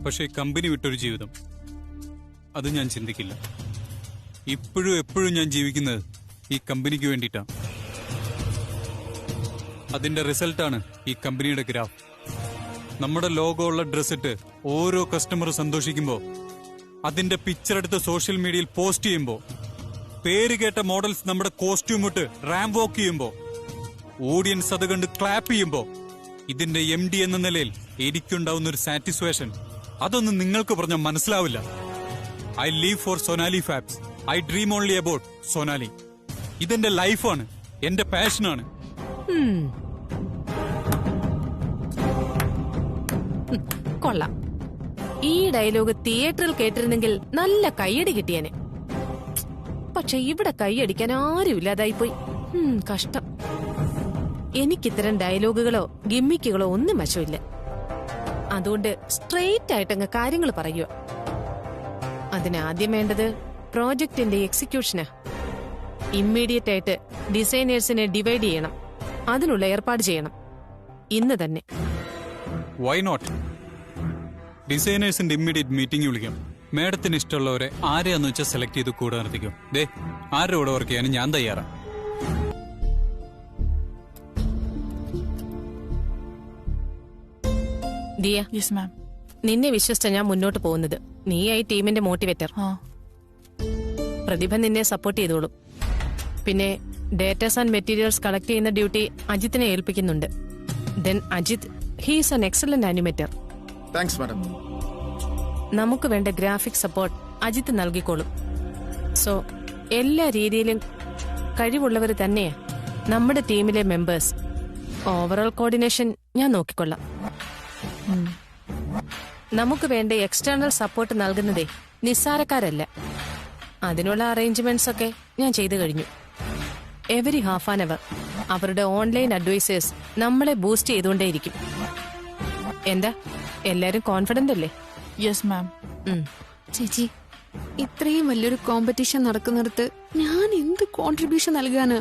പക്ഷേ കമ്പനി വിട്ടൊരു ജീവിതം അത് ഞാൻ ചിന്തിക്കില്ല. ഇപ്പോഴും എപ്പോഴും ഞാൻ ജീവിക്കുന്നത് ഈ കമ്പനിക്ക് വേണ്ടിയിട്ടാണ്. അതിന്റെ റിസൾട്ടാണ് ഈ കമ്പനിയുടെ ഗ്രാഫ്. നമ്മുടെ ലോഗോ ഉള്ള ഡ്രസ് ഇട്ട് ഓരോ കസ്റ്റമർ സന്തോഷിക്കുമ്പോൾ, അതിന്റെ പിക്ചർ എടുത്ത് സോഷ്യൽ മീഡിയയിൽ പോസ്റ്റ് ചെയ്യുമ്പോൾ, പേര് കേട്ട മോഡൽസ് നമ്മുടെ കോസ്റ്റ്യൂം ഇട്ട് റാമ്പ് വാക്ക് ചെയ്യുമ്പോൾ, ഓഡിയൻസ് അത് കണ്ട് ക്ലാപ്പ് ചെയ്യുമ്പോൾ, ഇതിന്റെ MD എന്ന നിലയിൽ എനിക്കുണ്ടാവുന്ന ഒരു സാറ്റിസ്ഫാക്ഷൻ അതൊന്നും നിങ്ങൾക്ക് പറഞ്ഞാൽ മനസ്സിലാവില്ല. I live for Sonali Fabs. I dream only about Sonali. ഇതെന്റെ ലൈഫാണ്, എന്റെ പാഷനാണ്. കൊള്ളാം. ഈ ഡയലോഗ് തിയേറ്ററിൽ കേട്ടിരുന്നെങ്കിൽ നല്ല കയ്യടി കിട്ടിയേനെ. പക്ഷെ ഇവിടെ കൈയടിക്കാൻ ആരും ഇല്ലാതായിപ്പോയി. കഷ്ടം. എനിക്കിത്തരം ഡയലോഗുകളോ ഗിമ്മിക്കുകളോ ഒന്നും വശമില്ല. അതുകൊണ്ട് സ്ട്രെയിറ്റ് ആയിട്ടങ്ങ് കാര്യങ്ങൾ പറയുക. അതിനാദ്യം വേണ്ടത് പ്രോജക്റ്റിന്റെ എക്സിക്യൂഷനാ. ഇമ്മീഡിയറ്റ് ആയിട്ട് ഡിസൈനേഴ്സിനെ ഡിവൈഡ് ചെയ്യണം. അതിനുള്ള ഏർപ്പാട് ചെയ്യണം ഇന്ന് തന്നെ. Why not? ഡിസൈനേഴ്സിന്റെ ഇമ്മീഡിയറ്റ് മീറ്റിംഗ് വിളിക്കാം. മാഡത്തിന് ഇഷ്ടമുള്ളവരെ ആരെയാന്ന് വെച്ചാൽ സെലക്ട് ചെയ്ത് കൂടെ നിർത്തിക്കും. ദേ, ആരുടെ കൂടെ വർക്ക് ചെയ്യാനും ഞാൻ തയ്യാറാണ്. ദിയ, നിന്നെ വിശ്വസിച്ച ഞാൻ മുന്നോട്ട് പോകുന്നത്. നീയായി ടീമിന്റെ മോട്ടിവേറ്റർ. പ്രതിഭ നിന്നെ സപ്പോർട്ട് ചെയ്തോളും. പിന്നെ ഡേറ്റാസ് ആൻഡ് മെറ്റീരിയൽസ് കളക്ട് ചെയ്യുന്ന ഡ്യൂട്ടി അജിത്തിനെ ഏൽപ്പിക്കുന്നുണ്ട്. Then Ajith, he's an excellent animator. Thanks madam. നമുക്ക് വേണ്ട ഗ്രാഫിക് സപ്പോർട്ട് അജിത്ത് നൽകിക്കോളും. സോ എല്ലാ രീതിയിലും കഴിവുള്ളവർ തന്നെയാ നമ്മുടെ ടീമിലെ മെമ്പേഴ്സ്. ഓവറോൾ കോർഡിനേഷൻ ഞാൻ നോക്കിക്കൊള്ളാം. നമുക്ക് വേണ്ട എക്സ്റ്റേണൽ സപ്പോർട്ട് നൽകുന്നതേ നിസ്സാരക്കാരല്ല. അതിനുള്ള അറേഞ്ച്മെന്റ്സ് ഒക്കെ ഞാൻ ചെയ്തു കഴിഞ്ഞു. എവരി ഹാഫ് ആൻ അവർ അവരുടെ ഓൺലൈൻ അഡ്വൈസേഴ്സ് നമ്മളെ ബൂസ്റ്റ് ചെയ്തുകൊണ്ടേയിരിക്കും. എന്താ, എല്ലാരും കോൺഫിഡന്റ് അല്ലേ? Yes ma'am. ചേച്ചി, ഇത്രയും വലിയൊരു കോമ്പറ്റീഷൻ നടക്കുന്നിടത്ത് ഞാൻ എന്ത് കോൺട്രിബ്യൂഷൻ നൽകാന്?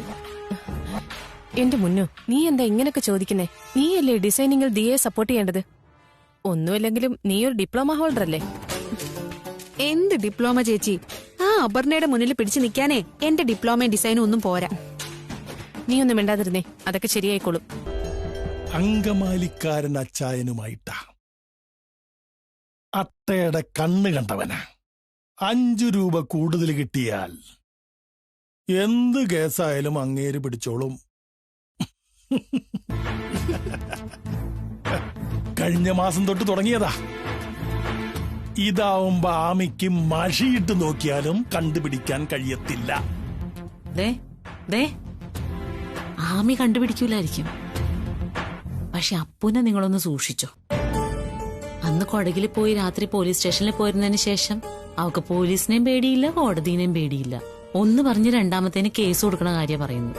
എന്റെ മുന്നു, നീ എന്താ ഇങ്ങനൊക്കെ ചോദിക്കുന്നേ? നീയല്ലേ ഡിസൈനിങ്ങിൽ ദിയെ സപ്പോർട്ട് ചെയ്യേണ്ടത്? ഒന്നുമില്ലെങ്കിലും നീ ഒരു ഡിപ്ലോമ ഹോൾഡർ അല്ലേ? എന്ത് ഡിപ്ലോമ ചേച്ചി? ആ അപർണയുടെ മുന്നിൽ പിടിച്ചു നിൽക്കാനേ എന്റെ ഡിപ്ലോമയും ഡിസൈനും ഒന്നും പോരാ. നീ ഒന്നും മിണ്ടാതിരുന്നേ, അതൊക്കെ ശരിയായിക്കോളും. അങ്കമാലിക്കാരൻ അച്ചായനുമായിട്ടാ. അട്ടയുടെ കണ്ണ് കണ്ടവനാ. 5 രൂപ കൂടുതൽ കിട്ടിയാൽ എന്ത് കേസായാലും അങ്ങേര് പിടിച്ചോളും. കഴിഞ്ഞ മാസം തൊട്ട് തുടങ്ങിയതാ. ഇതാവുമ്പോ ആമിക്ക് മഷിയിട്ട് നോക്കിയാലും കണ്ടുപിടിക്കാൻ കഴിയത്തില്ല. ആമി കണ്ടുപിടിക്കൂലായിരിക്കും. പക്ഷെ അപ്പുനെ നിങ്ങളൊന്ന് സൂക്ഷിച്ചോ. അന്ന് കൊടകിൽ പോയി രാത്രി പോലീസ് സ്റ്റേഷനിൽ പോയിരുന്നതിന് ശേഷം അവക്ക് പോലീസിനെയും പേടിയില്ല, കോടതിനെയും പേടിയില്ല. ഒന്ന് പറഞ്ഞ് രണ്ടാമത്തേന് കേസ് കൊടുക്കണ കാര്യം പറയുന്നു.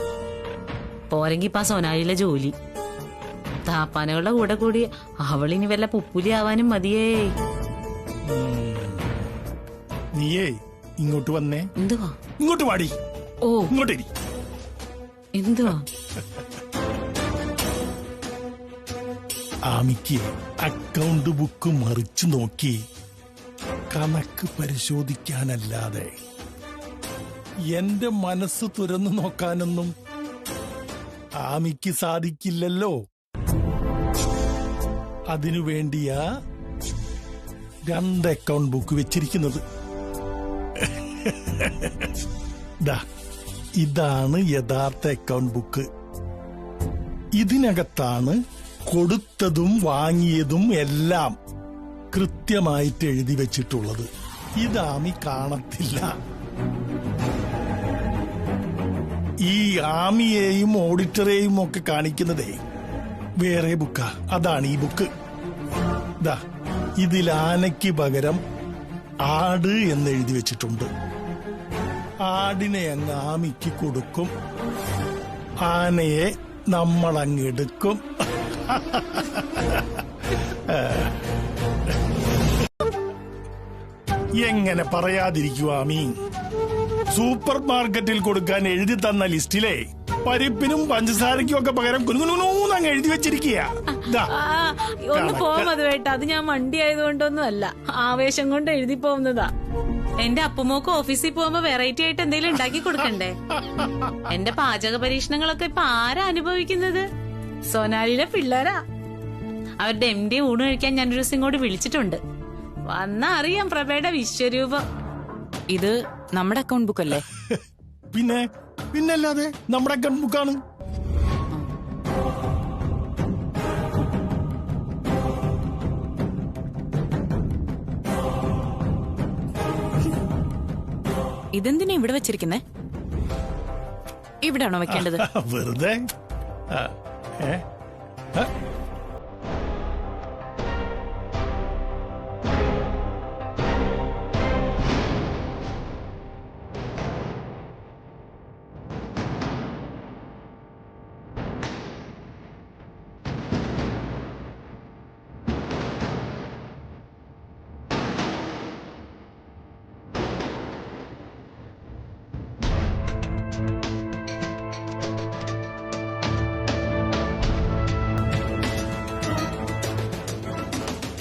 പോരെങ്കി ഇപ്പൊ സൊനാലിയിലെ ജോലി. താപ്പാനകളുടെ കൂടെ കൂടി അവളിനി വല്ല പുപ്പുലി ആവാനും മതിയേ. നീയേ ഇങ്ങോട്ട് വന്നേ. എന്തുവാ? ഇങ്ങോട്ട് വാടി. ഓ, ഇങ്ങോട്ടേരി. എന്തുവാ? ആമിക്ക് അക്കൗണ്ട് ബുക്ക് മറിച്ചു നോക്കി കണക്ക് പരിശോധിക്കാനല്ലാതെ എന്റെ മനസ്സ് തുറന്നു നോക്കാനൊന്നും ആമിക്ക് സാധിക്കില്ലല്ലോ. അതിനു വേണ്ടിയാ 2 അക്കൗണ്ട് ബുക്ക് വെച്ചിരിക്കുന്നത്. ഇതാണ് യഥാർത്ഥ അക്കൗണ്ട് ബുക്ക്. ഇതിനകത്താണ് കൊടുത്തതും വാങ്ങിയതും എല്ലാം കൃത്യമായിട്ട് എഴുതി വെച്ചിട്ടുള്ളത്. ഇതാമി കാണത്തില്ല. ഈ ആമിയെയും ഓഡിറ്ററെയും ഒക്കെ കാണിക്കുന്നതേ വേറെ ബുക്കാ. അതാണ് ഈ ബുക്ക്. ഇതിൽ ആനയ്ക്ക് പകരം ആട് എന്നെഴുതി വെച്ചിട്ടുണ്ട്. ആടിനെ അങ്ങ് ആമിക്ക് കൊടുക്കും, ആനയെ നമ്മളങ്ങെടുക്കും. എങ്ങനെ പറയാതിരിക്കും ആമി? സൂപ്പർ മാർക്കറ്റിൽ കൊടുക്കാൻ എഴുതി തന്ന ലിസ്റ്റിലെ പരിപ്പിനും പഞ്ചസാരയ്ക്കും ഒക്കെ പകരം കുനുകുനൂന്നങ്ങ് എഴുതി വെച്ചിരിക്കുക. ഒന്ന് പോവാത് വേട്ട, അത് ഞാൻ വണ്ടി ആയതുകൊണ്ടൊന്നും അല്ല, ആവേശം കൊണ്ട് എഴുതി പോകുന്നതാ. എന്റെ അപ്പുമോക്ക് ഓഫീസിൽ പോകുമ്പോ വെറൈറ്റി ആയിട്ട് എന്തെങ്കിലും ഉണ്ടാക്കി കൊടുക്കണ്ടേ? എന്റെ പാചക പരീക്ഷണങ്ങളൊക്കെ ഇപ്പൊ ആരാ അനുഭവിക്കുന്നത്? സോനാലിയിലെ പിള്ളേരാ. അവരുടെ MD ഊണ് കഴിക്കാൻ ഞാനൊരു ദിവസം ഇങ്ങോട്ട് വിളിച്ചിട്ടുണ്ട്. വന്നാ അറിയാം പ്രഭയുടെ വിശ്വരൂപം. ഇത് നമ്മുടെ അക്കൗണ്ട് ബുക്ക് അല്ലേ? പിന്നല്ലാതെ നമ്മുടെ അക്കൗണ്ട് ബുക്കാണ്. ഇതെന്തിനാ ഇവിടെ വെച്ചിരിക്കുന്നേ? ഇവിടാണോ വെക്കേണ്ടത്? വെറുതെ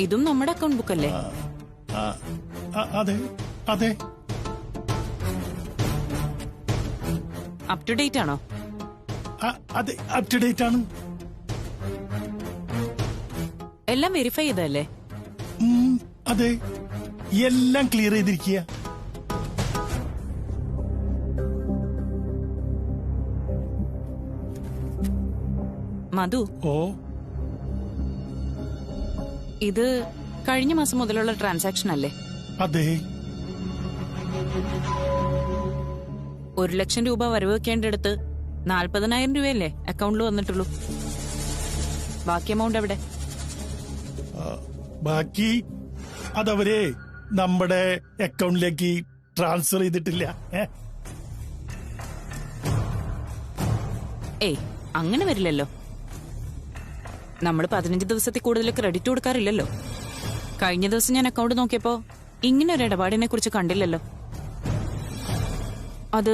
ഇതും നമ്മുടെ അക്കൗണ്ട് ബുക്ക് അല്ലേ? അതെ അതെ. അപ് ടു ഡേറ്റ് ആണോ? അതെ, അപ് ടു ഡേറ്റ് ആണ്. എല്ലാം വെരിഫൈ ചെയ്തല്ലേ? അതെ, എല്ലാം ക്ലിയർ ചെയ്തിരിക്കുക. മധു, ഇത് കഴിഞ്ഞ മാസം മുതലുള്ള ട്രാൻസാക്ഷൻ അല്ലേ? അതെ. 1 ലക്ഷം രൂപ വരവ് വെക്കേണ്ടടുത്ത് 40,000 രൂപയല്ലേ അക്കൗണ്ടിൽ വന്നിട്ടുള്ളൂ. ബാക്കി എമൗണ്ട് എവിടെ? ബാക്കി അതവരെ നമ്മുടെ അക്കൗണ്ടിലേക്ക് ട്രാൻസ്ഫർ ചെയ്തിട്ടില്ല. ഏയ്, അങ്ങനെ വരില്ലല്ലോ. നമ്മൾ 15 ദിവസത്തിൽ കൂടുതൽ ക്രെഡിറ്റ് കൊടുക്കാറില്ലല്ലോ. കഴിഞ്ഞ ദിവസം ഞാൻ അക്കൗണ്ട് നോക്കിയപ്പോ ഇങ്ങനെ ഒരു ഇടപാടിനെ കുറിച്ച് കണ്ടില്ലല്ലോ. അത്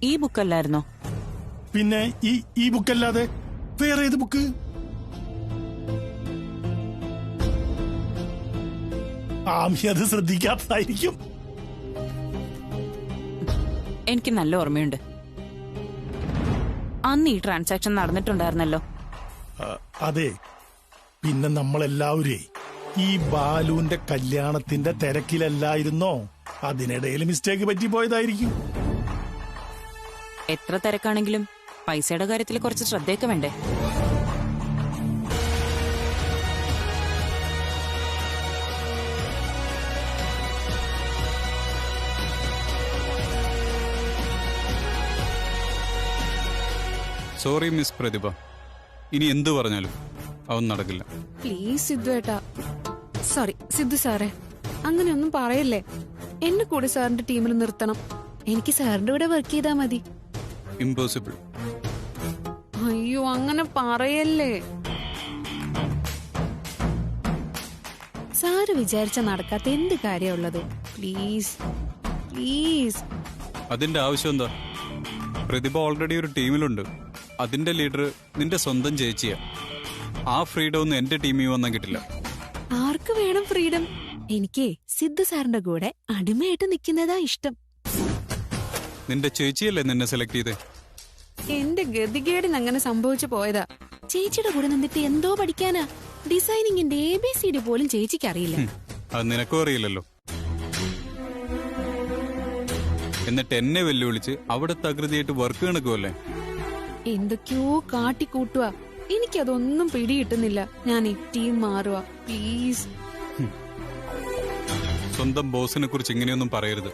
ഈ ബുക്ക് അല്ലായിരുന്നോ? പിന്നെ ഈ ബുക്ക് അല്ലാതെ വേറെ ഏത് ബുക്ക്? ആമി അത് ശ്രദ്ധിക്കാത്തതായിരിക്കും. എനിക്ക് നല്ല ഓർമ്മയുണ്ട്. അന്ന് ഈ ട്രാൻസാക്ഷൻ നടന്നിട്ടുണ്ടായിരുന്നല്ലോ. അതെ, പിന്നെ നമ്മളെല്ലാവരും ഈ ബാലുവിന്റെ കല്യാണത്തിന്റെ തിരക്കിലല്ലായിരുന്നോ? അതിനിടയിൽ മിസ്റ്റേക്ക് പറ്റിപ്പോയതായിരിക്കും. എത്ര തിരക്കാണെങ്കിലും പൈസയുടെ കാര്യത്തിൽ കുറച്ച് ശ്രദ്ധയൊക്കെ വേണ്ടേ? സോറി മിസ് പ്രതിഭ, ഇനി എന്തു പറഞ്ഞാലും അതൊന്നും നടക്കില്ല. പ്ലീസ് സിദ്ധു ഏട്ടാ. സോറി സിദ്ധു സാറേ, അങ്ങനെയൊന്നും പറയല്ലേ. എന്നെ കൂടി സാറിന്റെ ടീമിൽ നിർത്തണം. എനിക്ക് സാറിന്റെ കൂടെ വർക്ക് ചെയ്താ മതി. ഇമ്പോസിബിൾ. അയ്യോ, അങ്ങനെ പറയല്ലേ. സാറ് വിചാരിച്ച നടക്കാത്ത എന്ത് കാര്യമുള്ളത്? Please please. അതിന്റെ ആവശ്യം എന്താ? പ്രതിഭ ഓൾറെഡി ഒരു ടീമിലുണ്ട്. അതിന്റെ ലീഡർ നിന്റെ സ്വന്തം ചേച്ചിയാ. ആ ഫ്രീഡം ഒന്നും എന്റെ ടീമിൽ വന്നാൽ കിട്ടില്ല. ആർക്ക് വേണം ഫ്രീഡം? എനിക്ക് സിദ്ധു സാറിന്റെ കൂടെ അടിമയായിട്ട് നിൽക്കുന്നതാ ഇഷ്ടം. നിന്റെ ചേച്ചിയല്ലേ നിന്നെ സെലക്ട് ചെയ്തേ? എന്റെ ഗതികേടിന് അങ്ങനെ സംഭവിച്ചു പോയതാ. ചേച്ചിയുടെ കൂടെ നിന്നിട്ട് എന്തോ പഠിക്കാനാ? ഡിസൈനിങ്ങിന്റെ ABCD പോലും ചേച്ചിക്ക് അറിയില്ല. അത് നിനക്കും അറിയില്ലല്ലോ. എന്നിട്ട് എന്നെ വെല്ലുവിളിച്ച് അവിടെ തകൃതിയായിട്ട് വർക്ക് കണക്കുമല്ലേ? എന്തൊക്കെയോ കാട്ടിക്കൂട്ടുക. എനിക്കതൊന്നും പിടികിട്ടുന്നില്ല. ഞാൻ ഈ ടീം മാറുക പ്ലീസ്. സ്വന്തം ബോസിനെ കുറിച്ച് ഇങ്ങനെയൊന്നും പറയരുത്.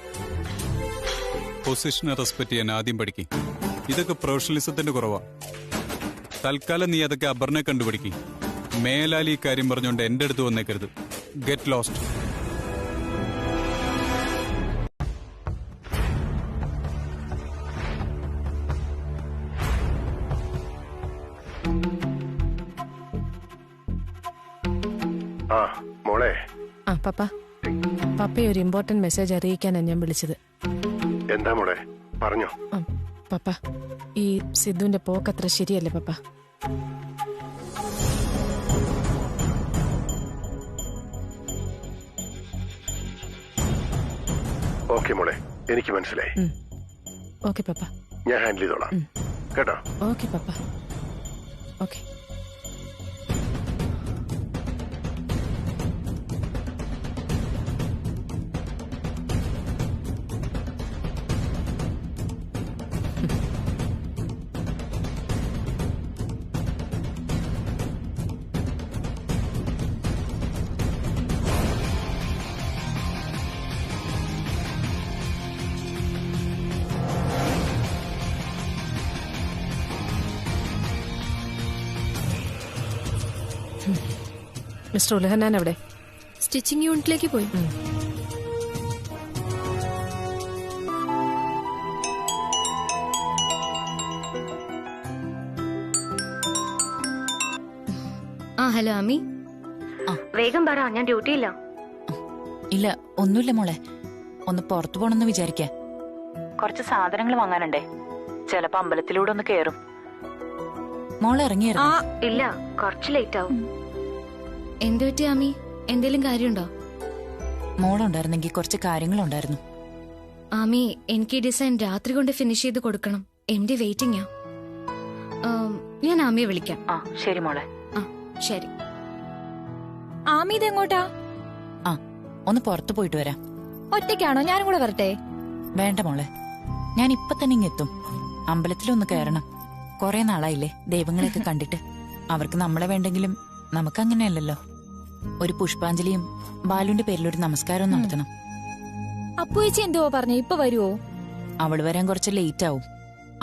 പൊസിഷനെ റെസ്പെക്ട് ചെയ്യാൻ ആദ്യം പഠിക്കും. ഇതൊക്കെ പ്രൊഫഷണലിസത്തിന്റെ കുറവാ. തൽക്കാലം നീ അതൊക്കെ അപർണെ കണ്ടുപിടിക്കും. മേലാലി ഈ കാര്യം പറഞ്ഞുകൊണ്ട് എന്റെ അടുത്ത് വന്നേക്കരുത്. Get lost. മോളെ. പപ്പയെ ഒരു ഇമ്പോർട്ടന്റ് മെസ്സേജ് അറിയിക്കാനാണ് ഞാൻ വിളിച്ചത്. എന്താ മോളെ, പറഞ്ഞോ. പപ്പ ഈ സിദ്ധുവിന്റെ പോക്കത്ര ശരിയല്ലേ പപ്പ. ഓക്കെ മോളെ, എനിക്ക് മനസ്സിലായി. ഓക്കെ പപ്പ. ഞാൻ ഹാൻഡിൽ ചെയ്തോളാം കേട്ടോ. ഓക്കെ പപ്പ. ഓക്കെ. മിസ്റ്റർ ഉലഹന്നാൻ എവിടെ? സ്റ്റിച്ചിങ് യൂണിറ്റിലേക്ക് പോയി. ഹലോ അമ്മി. വേഗം പറ, ഞാൻ ഡ്യൂട്ടിയില്ല. ഇല്ല, ഒന്നുമില്ല മോളെ. ഒന്ന് പുറത്തു പോണെന്ന് വിചാരിക്കാ. കുറച്ച് സാധനങ്ങൾ വാങ്ങാനുണ്ടേ. ചിലപ്പോ അമ്പലത്തിലൂടെ ഒന്ന് കേറും. മോളെ ഇറങ്ങിയായിരുന്നു? ഇല്ല, കുറച്ച് ലേറ്റ് ആവും. എന്ത് പറ്റി അമ്മി? എന്തേലും കാര്യമുണ്ടോ? മോളുണ്ടായിരുന്നെങ്കിൽ കുറച്ച് കാര്യങ്ങളുണ്ടായിരുന്നു. ആമി, എനിക്ക് ഈ ഡിസൈൻ രാത്രി കൊണ്ട് ഫിനിഷ് ചെയ്ത് കൊടുക്കണം. MD വെയിറ്റിംഗാ. ഞാൻ ആമിയെ വിളിക്കാം. ശരി മോളെ. ശരി. ആമി ഇതെങ്ങോട്ടാ? ഒന്ന് പുറത്തു പോയിട്ട് വരാം. ഒറ്റയ്ക്കാണോ? ഞാനും കൂടെ വരട്ടെ? വേണ്ട മോളെ, ഞാൻ ഇപ്പൊ തന്നെ ഇങ്ങെത്തും. അമ്പലത്തിലൊന്ന് കയറണം. കൊറേ നാളായില്ലേ ദൈവങ്ങളെയൊക്കെ കണ്ടിട്ട്. അവർക്ക് നമ്മളെ വേണ്ടെങ്കിലും നമുക്കങ്ങനെയല്ലല്ലോ. ഒരു പുഷ്പാഞ്ജലിയും ബാലുവിന്റെ പേരിലൊരു നമസ്കാരവും നടത്തണം. അപ്പുവേച്ചി എന്തുവാ പറഞ്ഞു? ഇപ്പൊ വരുവോ? അവള് വരാൻ കുറച്ച് ലേറ്റ് ആവും.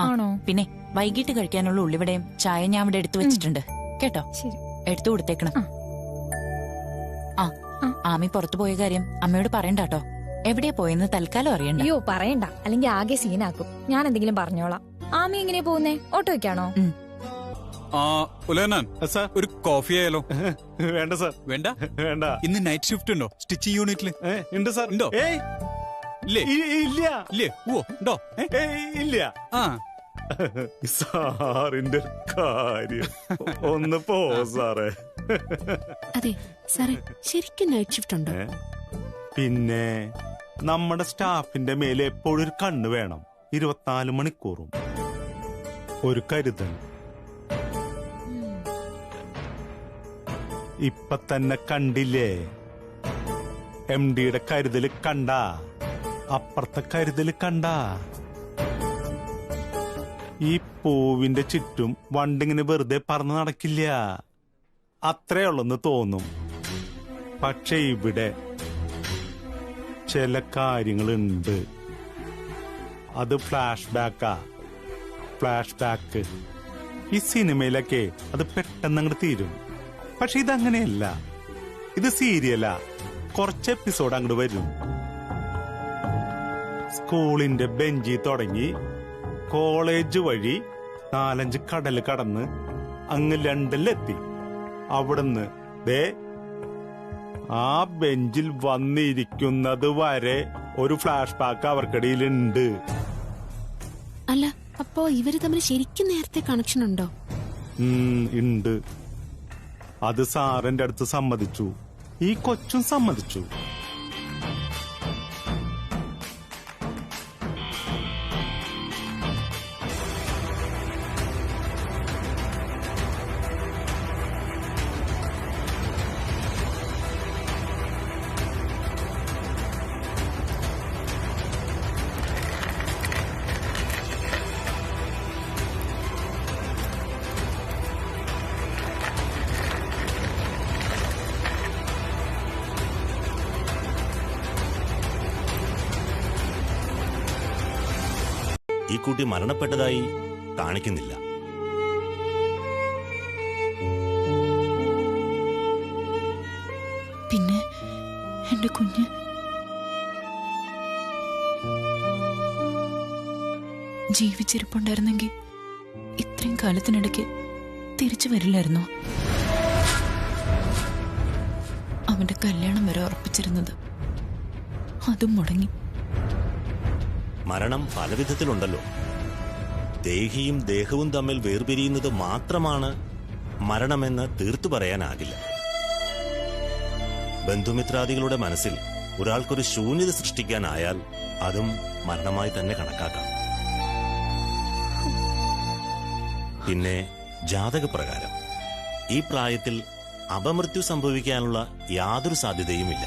ആണോ? പിന്നെ വൈകിട്ട് കഴിക്കാനുള്ള ഉള്ളിവിടെയും ചായ ഞാൻ അവിടെ എടുത്തു വെച്ചിട്ടുണ്ട് കേട്ടോ. ശരി, എടുത്തു കൊടുത്തേക്കണം. ആമി പുറത്തു പോയ കാര്യം അമ്മയോട് പറയണ്ടാട്ടോ. എവിടെയാ പോയെന്ന് തൽക്കാലം അറിയണ്ട. അയ്യോ പറയണ്ട, അല്ലെങ്കിൽ ആകെ സീനാക്കും. ഞാൻ എന്തെങ്കിലും പറഞ്ഞോളാം. ആമി എങ്ങനെയാ പോകുന്നേ? ഓട്ടോയ്ക്കാണോ? ഉലഹന്നാൻ, ഒരു കോഫി ആയാലോ? വേണ്ട സാർ. വേണ്ട? വേണ്ട. ഇന്ന് നൈറ്റ് ഷിഫ്റ്റ് ഉണ്ടോ സ്റ്റിച്ചിങ് യൂണിറ്റില്? ഉണ്ട് സാർ. ഉണ്ടോ? ഇല്ലേ? ഇല്ല. ഇല്ലേ? ഓ ഉണ്ടോ? ഇല്ല. ആ സാറിന്റെ കാര്യം ഒന്ന് പോ സാറേ. അതെ സാറേ, ശരിക്കും നൈറ്റ് ഷിഫ്റ്റ് ഉണ്ടോ? പിന്നെ നമ്മുടെ സ്റ്റാഫിന്റെ മേലെ എപ്പോഴും ഒരു കണ്ണ് വേണം. 24 മണിക്കൂറും ഒരു കരുതൽ. ഇപ്പൊ തന്നെ കണ്ടില്ലേ MDയുടെ കരുതല്? കണ്ട അപ്പുറത്തെ കരുതല്? കണ്ട ഈ പൂവിന്റെ ചുറ്റും വണ്ടിങ്ങനെ വെറുതെ പറന്ന് നടക്കില്ല. അത്രയുള്ളെന്ന് തോന്നും. പക്ഷെ ഇവിടെ ചില കാര്യങ്ങളുണ്ട്. അത് ഫ്ലാഷ് ബാക്കാ. ഫ്ലാഷ് ബാക്ക് ഈ സിനിമയിലൊക്കെ അത് പെട്ടെന്ന് അങ്ങോട്ട് തീരും. പക്ഷെ ഇതങ്ങനെയല്ല. ഇത് സീരിയലാ. കുറച്ച് എപ്പിസോഡ് അങ്ങോട്ട് വരും. സ്കൂളിന്റെ ബെഞ്ചിൽ തുടങ്ങി കോളേജ് വഴി 4-5 കടൽ കടന്ന് അങ്ങ് ലണ്ടനിലെത്തി. അവിടുന്ന് ദേ ആ ബെഞ്ചിൽ വന്നിരിക്കുന്നത് വരെ ഒരു ഫ്ലാഷ് ബാക്ക് അവർക്കിടയിലുണ്ട്. അല്ല, അപ്പോ ഇവര് തമ്മിൽ ശരിക്കും നേരത്തെ കണക്ഷൻ ഉണ്ടോ? ഉണ്ട്. അത് സാറിന്റെ അടുത്ത് സമ്മതിച്ചു. ഈ കൊച്ചും സമ്മതിച്ചു. ഈ കുട്ടി മരണപ്പെട്ടതായി കാണിക്കുന്നില്ല. പിന്നെ എന്റെ കുഞ്ഞ് ജീവിച്ചിരിപ്പുണ്ടായിരുന്നെങ്കിൽ ഇത്രയും കാലത്തിനിടയ്ക്ക് തിരിച്ചു വരില്ലായിരുന്നോ? അവന്റെ കല്യാണം വരെ ഉറപ്പിച്ചിരുന്നത് അതും മുടങ്ങി. മരണം പല വിധത്തിലുണ്ടല്ലോ. ദേഹിയും ദേഹവും തമ്മിൽ വേർപിരിയുന്നത് മാത്രമാണ് മരണമെന്ന് തീർത്തു പറയാനാകില്ല. ബന്ധുമിത്രാദികളുടെ മനസ്സിൽ ഒരാൾക്കൊരു ശൂന്യത സൃഷ്ടിക്കാനായാൽ അതും മരണമായി തന്നെ കണക്കാക്കാം. പിന്നെ ജാതകപ്രകാരം ഈ പ്രായത്തിൽ അപമൃത്യു സംഭവിക്കാനുള്ള യാതൊരു സാധ്യതയുമില്ല.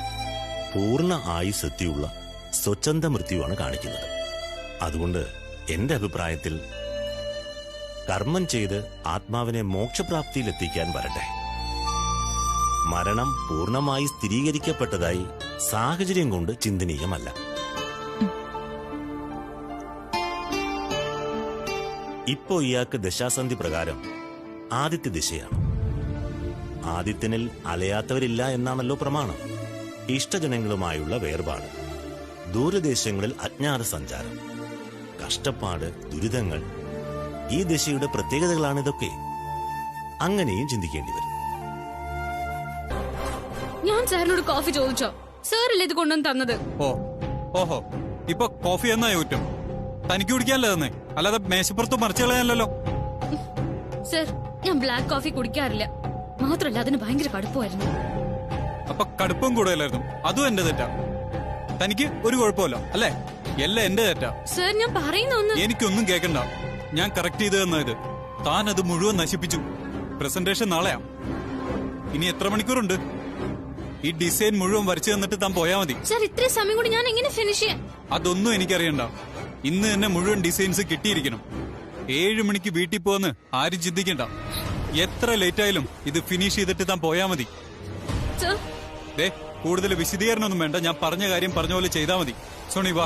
പൂർണ്ണ ആയുസ്സെത്തിയുള്ള സ്വച്ഛന്ത മൃത്യുവാണ് കാണിക്കുന്നത്. അതുകൊണ്ട് എന്റെ അഭിപ്രായത്തിൽ കർമ്മം ചെയ്ത് ആത്മാവിനെ മോക്ഷപ്രാപ്തിയിലെത്തിക്കാൻ വരട്ടെ. മരണം പൂർണ്ണമായി സ്ഥിരീകരിക്കപ്പെട്ടതായി സാഹചര്യം കൊണ്ട് ചിന്തനീയമല്ല. ഇപ്പോ ഇയാൾക്ക് ദശാസന്ധി പ്രകാരം ആദിത്യ ദിശയാണ്. ആദിത്യനിൽ അലയാത്തവരില്ല എന്നാണല്ലോ പ്രമാണം. ഇഷ്ടജനങ്ങളുമായുള്ള വേർപാട്, ദൂരദേശങ്ങളിൽ അജ്ഞാത സഞ്ചാരം, കഷ്ടപ്പാട്, ദുരിതങ്ങൾ, ഈ ദിശയുടെ പ്രത്യേകതകളാണിതൊക്കെ. അങ്ങനെയും ചിന്തിക്കേണ്ടി വരും. ഞാൻ സാറിനോട് കോഫി ചോദിച്ചോ? സാറല്ലേ ഇത് കൊണ്ടുവന്ന് തന്നത്? ഓഹോ, ഇപ്പൊ കോഫി എന്നാ കുറ്റം? തനിക്ക് കുടിക്കാനല്ലേ തന്നെ, അല്ലാതെ മേശപ്പുറത്ത് മറിച്ചു കളയാനല്ലോ. സർ, ഞാൻ ബ്ലാക്ക് കോഫി കുടിക്കാറില്ല. മാത്രമല്ല അതിന് ഭയങ്കര കടുപ്പമായിരുന്നു. അപ്പൊ കടുപ്പം കൂടുതലായിരുന്നു. അതും എന്റെ തെറ്റാ. തനിക്ക് ഒരു കുഴപ്പമില്ല അല്ലേ? എല്ലാം എന്റെ തെറ്റാ. സർ, ഞാൻ പറയുന്ന എനിക്കൊന്നും കേൾക്കണ്ട. ഞാൻ കറക്റ്റ് ചെയ്ത് തന്നത്. താൻ അത് മുഴുവൻ നശിപ്പിച്ചു. പ്രസന്റേഷൻ നാളെയാ. ഇനി എത്ര മണിക്കൂറുണ്ട്? ഈ ഡിസൈൻ മുഴുവൻ വരച്ചു തന്നിട്ട് താൻ പോയാ മതി. സർ, ഇത്രയും സമയം കൂടി ഞാൻ എങ്ങനെ ഫിനിഷ് ചെയ്യാം? അതൊന്നും എനിക്കറിയണ്ട. ഇന്ന് തന്നെ മുഴുവൻ ഡിസൈൻസ് കിട്ടിയിരിക്കണം. 7 മണിക്ക് വീട്ടിൽ പോന്ന് ആരും ചിന്തിക്കണ്ട. എത്ര ലേറ്റ് ആയാലും ഇത് ഫിനിഷ് ചെയ്തിട്ട് താൻ പോയാ മതി. കൂടുതൽ വിശദീകരണമൊന്നും വേണ്ട. ഞാൻ പറഞ്ഞ കാര്യം പറഞ്ഞ പോലെ ചെയ്താ മതി. സോണി വാ.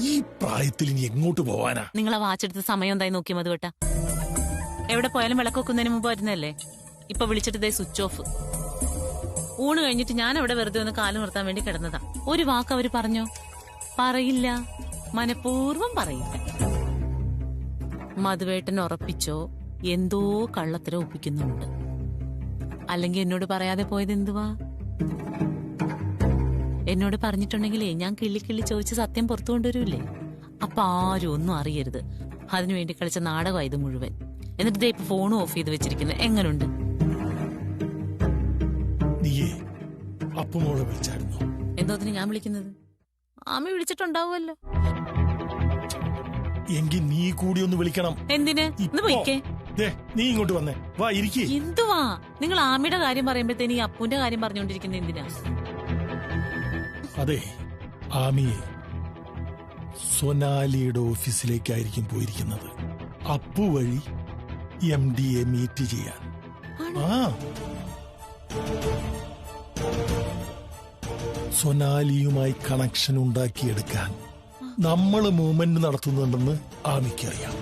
ഈ പ്രായത്തിൽ ഇനി എങ്ങോട്ട് പോവാനാ? നിങ്ങളെ വാച്ചെടുത്ത് സമയം എന്തായി നോക്കി മധുവേട്ട? എവിടെ പോയാലും വിളക്കൊക്കുന്നതിന് മുമ്പ് വരുന്നല്ലേ? ഇപ്പൊ വിളിച്ചിട്ട് സ്വിച്ച് ഓഫ്. ഊണ് കഴിഞ്ഞിട്ട് ഞാൻ അവിടെ വെറുതെ ഒന്ന് കാല് നിർത്താൻ വേണ്ടി കിടന്നതാ. ഒരു വാക്ക് അവര് പറഞ്ഞോ? പറയില്ല. മനഃപൂർവ്വം പറയില്ല. മധുവേട്ടൻ ഉറപ്പിച്ചോ എന്തോ കള്ളത്തരം ഒപ്പിക്കുന്നുണ്ട്. അല്ലെങ്കിൽ എന്നോട് പറയാതെ പോയത് എന്തുവാ? എന്നോട് പറഞ്ഞിട്ടുണ്ടെങ്കിലേ ഞാൻ കിള്ളി ചോദിച്ച് സത്യം പുറത്തു കൊണ്ടുവരൂലേ? അപ്പൊ ആരും ഒന്നും അറിയരുത്. അതിനുവേണ്ടി കളിച്ച നാടകമായത് മുഴുവൻ. എന്നിട്ട് ഇപ്പൊ ഫോണും ഓഫ് ചെയ്ത് വെച്ചിരിക്കുന്നത്. എങ്ങനുണ്ട്? എന്തോത്തിന് ഞാൻ വിളിക്കുന്നത്? ആമി വിളിച്ചിട്ടുണ്ടാവുമല്ലോ. എങ്കിൽ നീ കൂടി ഒന്ന് വിളിക്കണം. എന്തിന്? പോയിക്കേ. നീ ഇങ്ങോട്ട് വന്നേ. വാ, ഇരിക്കേ. എന്തുവാ നിങ്ങൾ ആമിയുടെ കാര്യം പറയുമ്പോഴത്തേന് ഈ അപ്പുന്റെ കാര്യം പറഞ്ഞുകൊണ്ടിരിക്കുന്നത് എന്തിനാ? അതെ, ആമിയെ സൊനാലിയുടെ ഓഫീസിലേക്കായിരിക്കും പോയിരിക്കുന്നത്. അപ്പു വഴി MD മീറ്റ് ചെയ്യാൻ. സൊനാലിയുമായി കണക്ഷൻ ഉണ്ടാക്കിയെടുക്കാൻ നമ്മൾ മൂവ്മെന്റ് നടത്തുന്നുണ്ടെന്ന് ആമിക്കറിയാം.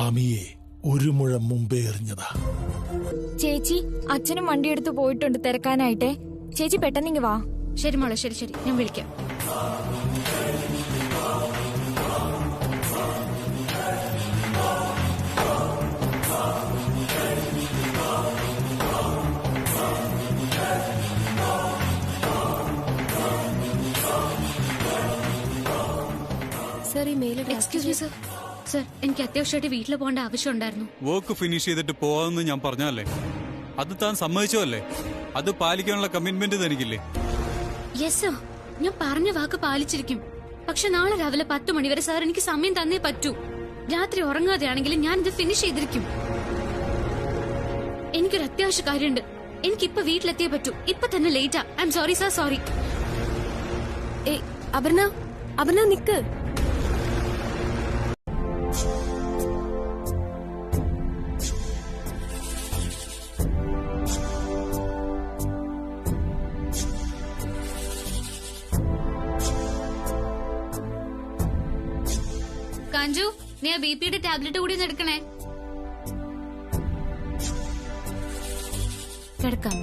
ആമിയെ ഒരു മുഴം മുമ്പേ എറിഞ്ഞതാ. ചേച്ചി, അച്ഛനും വണ്ടിയെടുത്ത് പോയിട്ടുണ്ട് തിരക്കാനായിട്ടെ. ചേച്ചി പെട്ടെന്നിങ്ങ് വാ. ശരി മോളെ, ശരി, ഞാൻ വിളിക്കാം. Excuse me sir. സർ, എനിക്ക് അത്യാവശ്യമായിട്ട് വീട്ടിൽ പോകേണ്ട ആവശ്യം ഉണ്ടായിരുന്നു. വർക്ക് ഫിനിഷ് ചെയ്തിട്ട് പോവാന്ന് ഞാൻ പറഞ്ഞല്ലേ? അത് താൻ സമ്മതിച്ചോ അല്ലേ? അത് പാലിക്കാനുള്ള കമ്മിറ്റ്മെന്റ് തനിക്കില്ലേ? യെസ് സർ, ഞാൻ പറഞ്ഞ വാക്ക് പാലിച്ചിരിക്കും. പക്ഷെ നാളെ രാവിലെ 10 മണി വരെ സാർ എനിക്ക് സമയം തന്നേ പറ്റൂ. രാത്രി ഉറങ്ങാതെയാണെങ്കിലും ഞാൻ ഇത് ഫിനിഷ് ചെയ്തിരിക്കും. എനിക്കൊരു അത്യാവശ്യ കാര്യമുണ്ട്. എനിക്കിപ്പോ വീട്ടിലെത്തിയേ പറ്റൂ. ഇപ്പൊ തന്നെ ലേറ്റാ. I am sorry sir, sorry. Aparna നിക്ക്. കാഞ്ചു, നീ ആ BP-യുടെ ടാബ്ലറ്റ് കൂടി ഒന്ന് എടുക്കണേ. കിടക്കാം.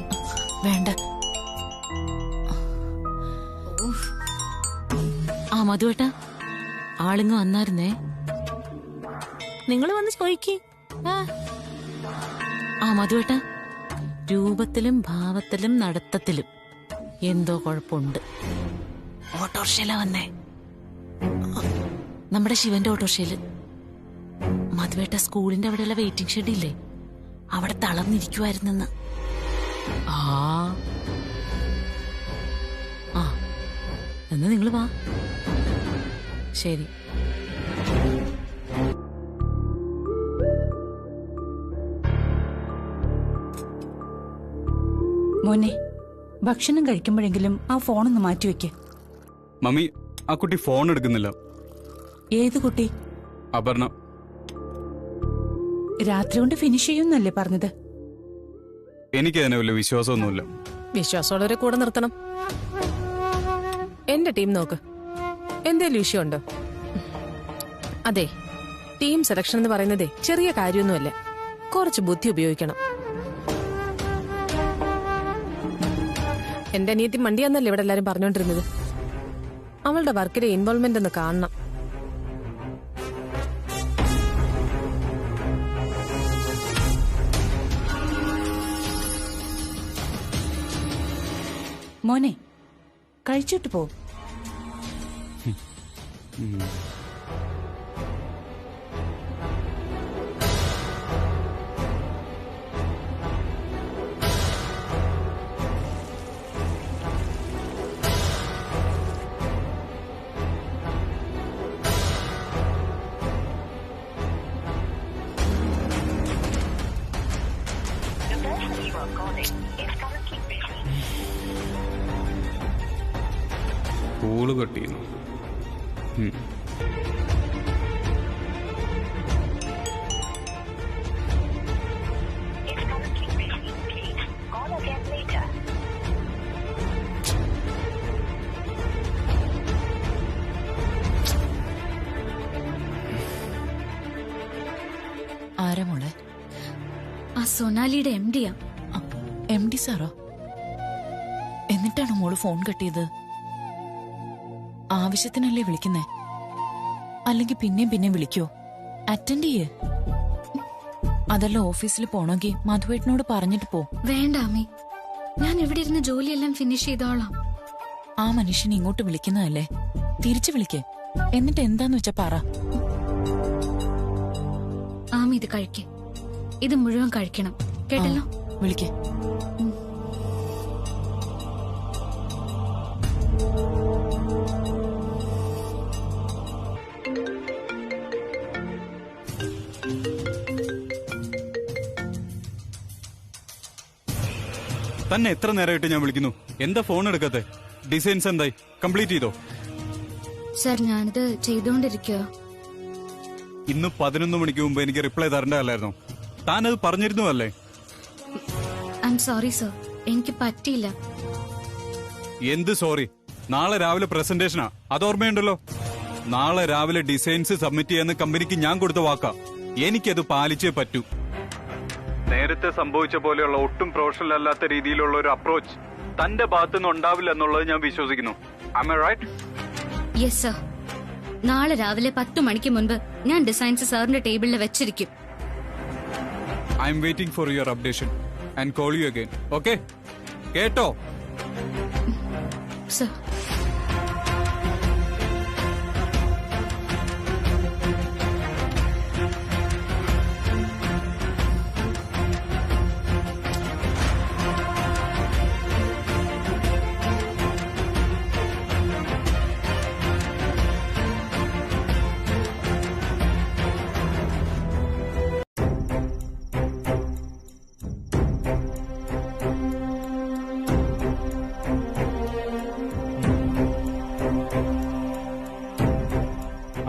വേണ്ട. മധുവേട്ടാ, ആളിങ്ങ് വന്നായിരുന്നേ. നിങ്ങൾ വന്ന് ചോദിക്കേ. മധുവേട്ടാ, രൂപത്തിലും ഭാവത്തിലും നടത്തത്തിലും എന്തോ കുഴപ്പമുണ്ട്. ഓട്ടോറിക്ഷയില വന്നേ. നമ്മുടെ ശിവന്റെ ഓട്ടോറിക്ഷയില്. മധുവേട്ട സ്കൂളിന്റെ അവിടെയുള്ള വെയിറ്റിംഗ് ഷെഡ് ഇല്ലേ, അവിടെ തളർന്നിരിക്കുവായിരുന്നെന്ന്. ആ എന്നാ നിങ്ങൾ വാ. ശരി. മോനെ, ഭക്ഷണം കഴിക്കുമ്പോഴെങ്കിലും ആ ഫോണൊന്ന് മാറ്റിവെക്ക്. മമ്മി, ആ കുട്ടി ഫോൺ എടുക്കുന്നില്ല. ഏത് കുട്ടി? അപർണ. രാത്രി കൊണ്ട് ഫിനിഷ് ചെയ്യുന്നല്ലേ പറഞ്ഞത്? എനിക്ക് അതിനെ വലിയ വിശ്വാസമൊന്നുമില്ല. വിശ്വാസമുള്ളവരെ കൂടെ നിർത്തണം. എന്റെ ടീം നോക്ക്, എന്തേലും ഇഷ്യൂ ഉണ്ടോ? അതെ, ടീം സെലക്ഷൻ എന്ന് പറയുന്നതേ ചെറിയ കാര്യമൊന്നുമല്ല. കുറച്ച് ബുദ്ധി ഉപയോഗിക്കണം. എന്റെ അനിയത്തി മണ്ടിയാന്നല്ലേ ഇവിടെ എല്ലാരും പറഞ്ഞോണ്ടിരുന്നത്. അവളുടെ വർക്കിലെ ഇൻവോൾവ്മെന്റ് ഒന്ന് കാണണം. മോനെ, കഴിച്ചിട്ട് പോ. കൂള് കെട്ടിയിരുന്നു. ആരാ മോളെ? ആ സൊനാലിയുടെ MD-യാ. MD സാറോ? എന്നിട്ടാണോ മോള് ഫോൺ കെട്ടിയത്? ആവശ്യത്തിനല്ലേ വിളിക്കുന്നേ? അല്ലെങ്കിൽ പിന്നെയും വിളിക്കോ? അറ്റൻഡ് ചെയ്യേ. അതല്ല, ഓഫീസിൽ പോണമെങ്കിൽ മധുവേട്ടനോട് പറഞ്ഞിട്ട് പോ. വേണ്ട അമ്മി, ഞാൻ ഇവിടെ ഇരുന്ന് ജോലിയെല്ലാം ഫിനിഷ് ചെയ്തോളാം. ആ മനുഷ്യൻ ഇങ്ങോട്ട് വിളിക്കുന്നതല്ലേ, തിരിച്ചു വിളിക്കേ. എന്നിട്ട് എന്താന്ന് വെച്ചാ പറ. ആമി, ഇത് കഴിക്കേ. ഇത് മുഴുവൻ കഴിക്കണം, കേട്ടല്ലോ? വിളിക്കേ. തന്നെ എത്ര നേരമായിട്ട് ഞാൻ വിളിക്കുന്നു, എന്താ ഫോൺ എടുക്കാത്തെ? ഡിസൈൻസ് എന്തായി? കംപ്ലീറ്റ് ചെയ്തോ? സർ, ഞാനിത് ചെയ്തോണ്ടിരിക്കുക. ഇന്ന് 11 മണിക്ക് മുമ്പ് എനിക്ക് റിപ്ലൈ തരേണ്ടതല്ലായിരുന്നോ? താനത് പറഞ്ഞിരുന്നു അല്ലേ? ഐ എം സോറി സർ, എനിക്ക് പറ്റിയില്ല. എന്ത് സോറി? നാളെ രാവിലെ പ്രസന്റേഷനാ, അത് ഓർമ്മയുണ്ടല്ലോ. നാളെ രാവിലെ ഡിസൈൻസ് സബ്മിറ്റ് ചെയ്യാന്ന് കമ്പനിക്ക് ഞാൻ കൊടുത്ത വാക്കാ. എനിക്കത് പാലിച്ചേ പറ്റൂ. നേരത്തെ സംഭവിച്ച പോലെയുള്ള ഒട്ടും പ്രൊഫഷണൽ അല്ലാത്ത രീതിയിലുള്ള ഒരു അപ്രോച്ച് തന്റെ ഭാഗത്തുനിന്ന് ഉണ്ടാവില്ല എന്നുള്ളത് ഞാൻ വിശ്വസിക്കുന്നു. Am I right? Yes sir. നാളെ രാവിലെ 10 മണിക്ക് മുൻപ് ഞാൻ ഡിസൈൻസ് സാറിന്റെ ടേബിളിൽ വെച്ചിരിക്കും. I am waiting for your updation and call you again. Okay? കേട്ടോ? സർ.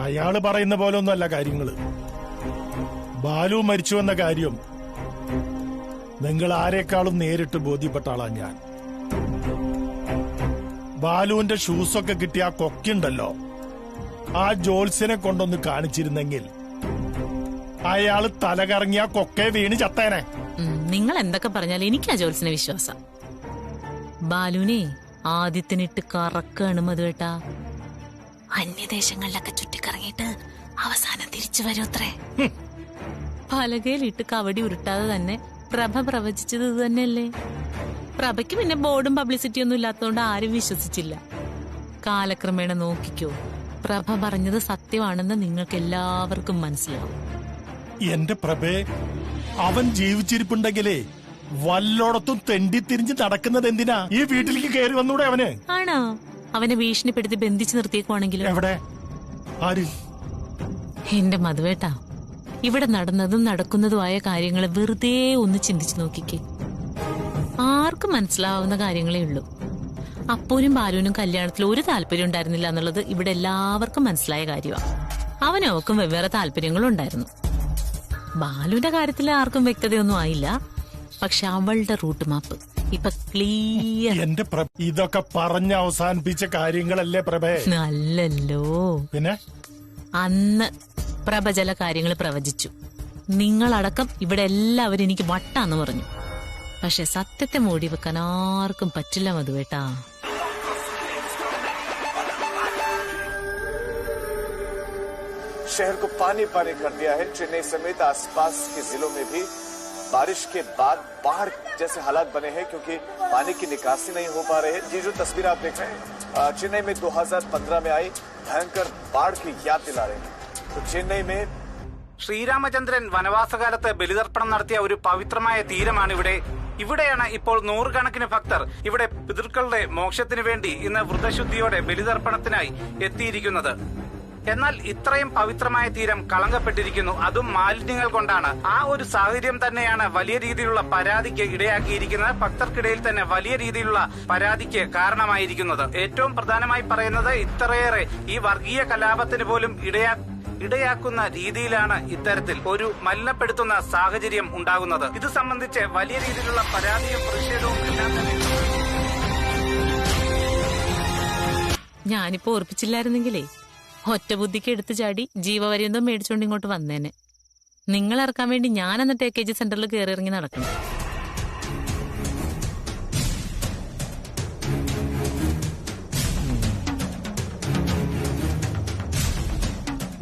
അയാള് പറയുന്ന പോലെ ഒന്നുമല്ല കാര്യങ്ങള്. ബാലു മരിച്ചുവെന്ന കാര്യം നിങ്ങൾ ആരെക്കാളും നേരിട്ട് ബോധ്യപ്പെട്ട ആളാ ഞാൻ. ബാലുവിന്റെ ഷൂസൊക്കെ കിട്ടിയ ആ കൊക്കുണ്ടല്ലോ, ആ ജോൽസിനെ കൊണ്ടൊന്ന് കാണിച്ചിരുന്നെങ്കിൽ അയാള് തലകറങ്ങിയ കൊക്കെ വീണ് ചത്തേനെ. നിങ്ങൾ എന്തൊക്കെ പറഞ്ഞാലും എനിക്ക് ആ ജോൽസിനെ വിശ്വാസം. ബാലുവിനെ ആദ്യത്തിനിട്ട് കറക്കാണ് മധുവേട്ടാ. അന്യദേശങ്ങളിലൊക്കെ ചുറ്റിക്കറങ്ങിയിട്ട് അവസാനം തിരിച്ചു വരൂത്രേ. പലകയിലിട്ട് കവടി ഉരുട്ടാതെ തന്നെ പ്രഭ പ്രവചിച്ചത് ഇത് തന്നെയല്ലേ. പ്രഭയ്ക്ക് പിന്നെ ബോർഡും പബ്ലിസിറ്റി ഒന്നും ഇല്ലാത്തതുകൊണ്ട് ആരും വിശ്വസിച്ചില്ല. കാലക്രമേണ നോക്കിക്കോ, പ്രഭ പറഞ്ഞത് സത്യമാണെന്ന് നിങ്ങൾക്ക് എല്ലാവർക്കും മനസ്സിലാവും. എന്റെ പ്രഭേ, അവൻ ജീവിച്ചിരിപ്പുണ്ടെങ്കിലേ വല്ലോടത്തും തെണ്ടിത്തിരിഞ്ഞ് നടക്കുന്നത് എന്തിനാ? ഈ വീട്ടിലേക്ക് കയറി വന്നൂടെ അവന്? ആണോ? അവനെ ഭീഷണിപ്പെടുത്തി ബന്ധിച്ചു നിർത്തിയേക്കുവാണെങ്കിലും. എവിടെ? ആര്? എന്റെ മധുവേട്ടാ, ഇവിടെ നടന്നതും നടക്കുന്നതുമായ കാര്യങ്ങൾ വെറുതെ ഒന്ന് ചിന്തിച്ചു നോക്കിക്കേ. ആർക്കും മനസ്സിലാവുന്ന കാര്യങ്ങളേ ഉള്ളൂ. അപ്പൂനും ബാലുവിനും കല്യാണത്തിൽ ഒരു താല്പര്യം ഉണ്ടായിരുന്നില്ല എന്നുള്ളത് ഇവിടെ എല്ലാവർക്കും മനസ്സിലായ കാര്യമാണ്. അവനവക്കും വെവ്വേറെ താല്പര്യങ്ങളും ഉണ്ടായിരുന്നു. ബാലുവിന്റെ കാര്യത്തിൽ ആർക്കും വ്യക്തതയൊന്നും ആയില്ല. പക്ഷെ അവളുടെ റൂട്ട് മാപ്പ് ഇപ്പൊ ക്ലിയർ. എന്റെ ഇതൊക്കെ പറഞ്ഞ് അവസാനിപ്പിച്ച കാര്യങ്ങളല്ലേ പ്രഭേ? അല്ലല്ലോ. പിന്നെ അന്ന് പ്രഭ ചില കാര്യങ്ങൾ പ്രവചിച്ചു. നിങ്ങളടക്കം ഇവിടെ എല്ലാവരും എനിക്ക് വട്ടാന്ന് പറഞ്ഞു. പക്ഷെ സത്യത്തെ മൂടി വെക്കാൻ ആർക്കും പറ്റില്ല മധുവേട്ടാ. शहर को पानी पानी कर दिया है। चेन्नई समेत आसपास के जिलों में भी बारिश के बाद बाढ़ जैसे हालात बने हैं, क्योंकि पानी की निकासी नहीं हो पा रही है। ये जो तस्वीर आप देख रहे हैं, चेन्नई में 2015 में आई भयंकर बाढ़ की याद दिला रहे हैं। तो चेन्नई में ശ്രീരാമചന്ദ്രൻ വനവാസകാലത്ത് ബലിതർപ്പണം നടത്തിയ ഒരു പവിത്രമായ തീരമാണ് ഇവിടെ. ഇവിടെയാണ് ഇപ്പോൾ നൂറുകണക്കിന് ഭക്തർ ഇവിടെ പിതൃക്കളുടെ മോക്ഷത്തിനു വേണ്ടി ഇന്ന് വ്രതശുദ്ധിയോടെ ബലിതർപ്പണത്തിനായി എത്തിയിരിക്കുന്നത്. എന്നാൽ ഇത്രയും പവിത്രമായ തീരം കളങ്കപ്പെട്ടിരിക്കുന്നു, അതും മാലിന്യങ്ങൾ കൊണ്ടാണ്. ആ ഒരു സാഹചര്യം തന്നെയാണ് വലിയ രീതിയിലുള്ള പരാതിക്ക് ഇടയാക്കിയിരിക്കുന്നത്. ഭക്തർക്കിടയിൽ തന്നെ വലിയ രീതിയിലുള്ള പരാതിക്ക് കാരണമായിരിക്കുന്നത്. ഏറ്റവും പ്രധാനമായി പറയുന്നത്, ഇത്രയേറെ ഈ വർഗീയ കലാപത്തിന് പോലും ഇടയാക്കുന്ന രീതിയിലാണ് ഇത്തരത്തിൽ ഒരു മലിനപ്പെടുത്തുന്ന സാഹചര്യം ഉണ്ടാകുന്നത്. ഇത് സംബന്ധിച്ച് വലിയ രീതിയിലുള്ള പരാതിയും പ്രതിഷേധവും എല്ലാം തന്നെ. ഞാനിപ്പോ ഓർപ്പിച്ചില്ലായിരുന്നെങ്കിലേ ഒറ്റ ബുദ്ധിക്ക് എടുത്തു ചാടി ജീവപര്യന്തം മേടിച്ചോണ്ട് ഇങ്ങോട്ട് വന്നേനെ. നിങ്ങൾ ഇറക്കാൻ വേണ്ടി ഞാൻ അന്ന് ടേക്കേജ് സെന്ററിൽ കയറി ഇറങ്ങി നടക്കണം.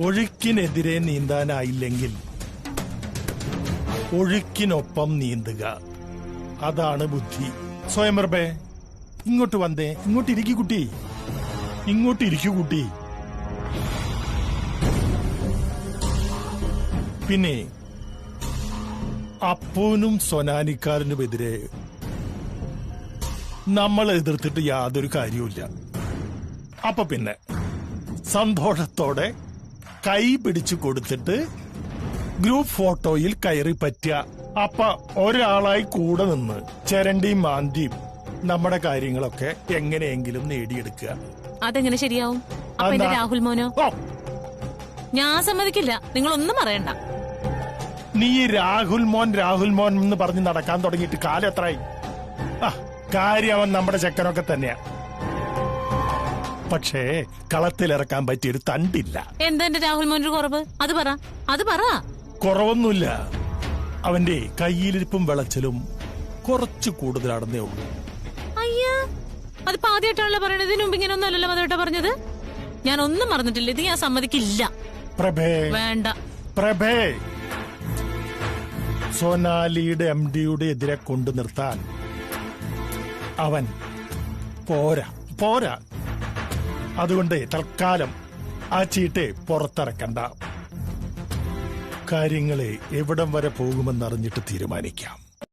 ഒഴുക്കിനെതിരെ നീന്താനായില്ലെങ്കിൽ ഒഴുക്കിനൊപ്പം നീന്തുക, അതാണ് ബുദ്ധി. സ്വയംപ്രഭേ, ഇങ്ങോട്ട് വന്നേ. ഇങ്ങോട്ട് ഇരിക്കൂ കുട്ടി, ഇങ്ങോട്ട് ഇരിക്കൂ കുട്ടി. പിന്നെ അപ്പൂനും സൊനാനിക്കാരനുമെതിരെ നമ്മൾ എതിർത്തിട്ട് യാതൊരു കാര്യവുമില്ല. അപ്പൊ പിന്നെ സന്തോഷത്തോടെ കൈ പിടിച്ചു കൊടുത്തിട്ട് ഗ്രൂപ്പ് ഫോട്ടോയിൽ കയറി പറ്റുക. അപ്പൊ ഒരാളായി കൂടെ നിന്ന് ചരണ്ടിയും മാന്തിയും നമ്മുടെ കാര്യങ്ങളൊക്കെ എങ്ങനെയെങ്കിലും നേടിയെടുക്കുക. അതെങ്ങനെ ശരിയാവും? രാഹുൽ മോനോ? ഞാൻ സമ്മതിക്കില്ല. നിങ്ങളൊന്നും പറയണ്ട. നീ രാഹുൽ മോൻ എന്ന് പറഞ്ഞ് നടക്കാൻ തുടങ്ങിയിട്ട് കാലം എത്രയായി? കാര്യം അവൻ നമ്മുടെ ചെക്കനൊക്കെ തന്നെയാ. പക്ഷേ കളത്തിലിറക്കാൻ പറ്റിയൊരു തണ്ടില്ല. എന്താ എന്റെ രാഹുൽ മോനൊരു കുറവ്? അത് പറ. കുറവൊന്നുമില്ല. അവന്റെ കയ്യിലിരിപ്പും വിളച്ചിലും കുറച്ചു കൂടുതലാണെന്നേ ഉള്ളൂ. അയ്യാ, അത് ആദ്യമായിട്ടാണല്ലോ പറയണത്. ഇതിനു മുമ്പ് ഇങ്ങനെ ഒന്നും അല്ലല്ലോ മധുവേട്ട പറഞ്ഞത്. ഞാൻ ഒന്നും മറന്നിട്ടില്ല. ഇത് ഞാൻ സമ്മതിക്കില്ല. പ്രഭേ, വേണ്ട പ്രഭേ. സോനാലിയുടെ MD-യുടെ എതിരെ കൊണ്ടു നിർത്താൻ അവൻ പോരാ. അതുകൊണ്ട് തൽക്കാലം ആ ചീട്ടെ പുറത്തിറക്കണ്ട. കാര്യങ്ങളെ എവിടം വരെ പോകുമെന്നറിഞ്ഞിട്ട് തീരുമാനിക്കാം.